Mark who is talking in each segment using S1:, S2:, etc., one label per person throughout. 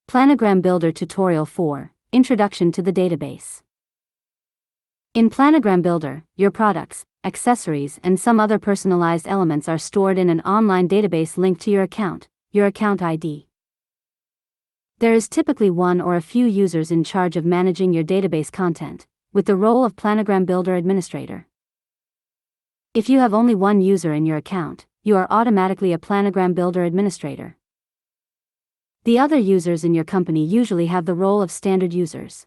S1: Planogram Builder Tutorial 4, Introduction to the Database. In Planogram Builder, your products, accessories, and some other personalized elements are stored in an online database linked to your account ID. There is typically one or a few users in charge of managing your database content, with the role of Planogram Builder Administrator. If you have only one user in your account, you are automatically a Planogram Builder Administrator. The other users in your company usually have the role of standard users.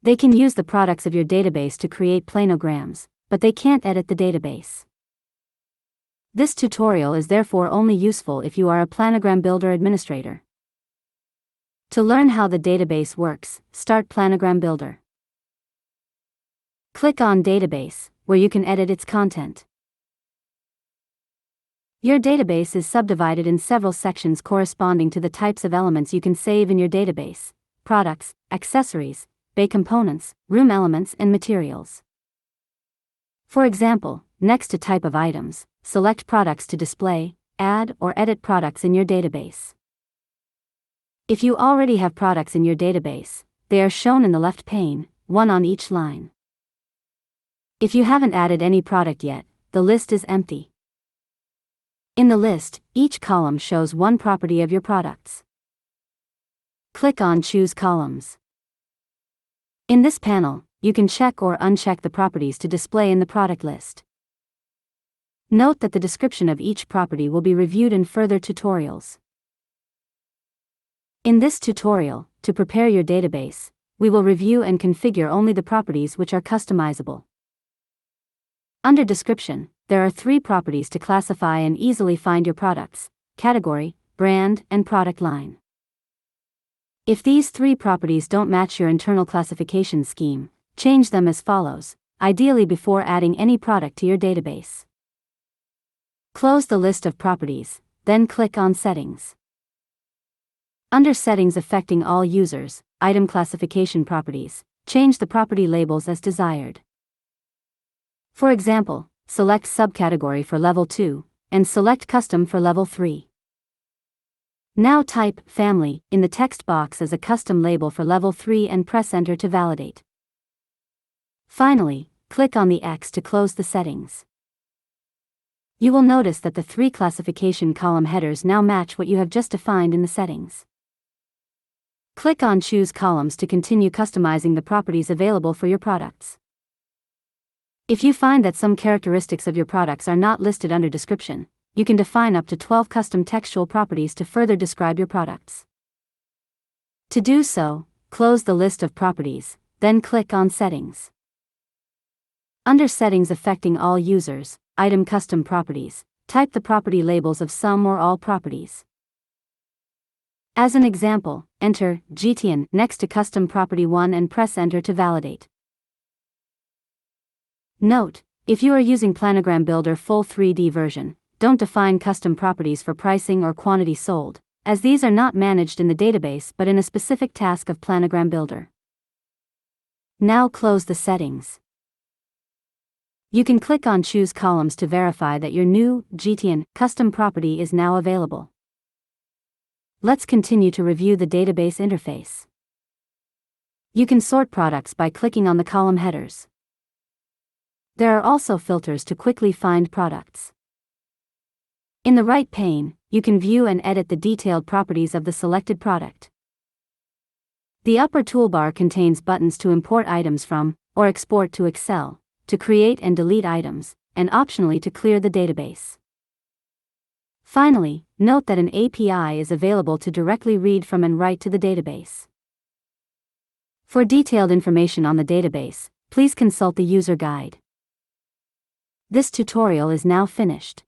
S1: They can use the products of your database to create planograms, but they can't edit the database. This tutorial is therefore only useful if you are a Planogram Builder Administrator. To learn how the database works, start Planogram Builder. Click on Database, where you can edit its content. Your database is subdivided in several sections corresponding to the types of elements you can save in your database: products, accessories, bay components, room elements, and materials. For example, next to type of items, select products to display, add, or edit products in your database. If you already have products in your database, they are shown in the left pane, one on each line. If you haven't added any product yet, the list is empty. In the list, each column shows one property of your products. Click on Choose Columns. In this panel, you can check or uncheck the properties to display in the product list. Note that the description of each property will be reviewed in further tutorials. In this tutorial, to prepare your database, we will review and configure only the properties which are customizable. Under Description, there are 3 properties to classify and easily find your products: category, brand, and product line. If these 3 properties don't match your internal classification scheme, change them as follows, ideally before adding any product to your database. Close the list of properties, then click on Settings. Under Settings affecting all users, Item Classification Properties, change the property labels as desired. For example, select Subcategory for Level 2, and select Custom for Level 3. Now type Family in the text box as a custom label for Level 3 and press Enter to validate. Finally, click on the X to close the settings. You will notice that the 3 classification column headers now match what you have just defined in the settings. Click on Choose Columns to continue customizing the properties available for your products. If you find that some characteristics of your products are not listed under Description, you can define up to 12 custom textual properties to further describe your products. To do so, close the list of properties, then click on Settings. Under Settings affecting all users, Item Custom Properties, type the property labels of some or all properties. As an example, enter GTN next to Custom Property 1 and press Enter to validate. Note, if you are using Planogram Builder Full 3D version, don't define custom properties for pricing or quantity sold, as these are not managed in the database but in a specific task of Planogram Builder. Now close the settings. You can click on Choose Columns to verify that your new GTN custom property is now available. Let's continue to review the database interface. You can sort products by clicking on the column headers. There are also filters to quickly find products. In the right pane, you can view and edit the detailed properties of the selected product. The upper toolbar contains buttons to import items from, or export to Excel, to create and delete items, and optionally to clear the database. Finally, note that an API is available to directly read from and write to the database. For detailed information on the database, please consult the user guide. This tutorial is now finished.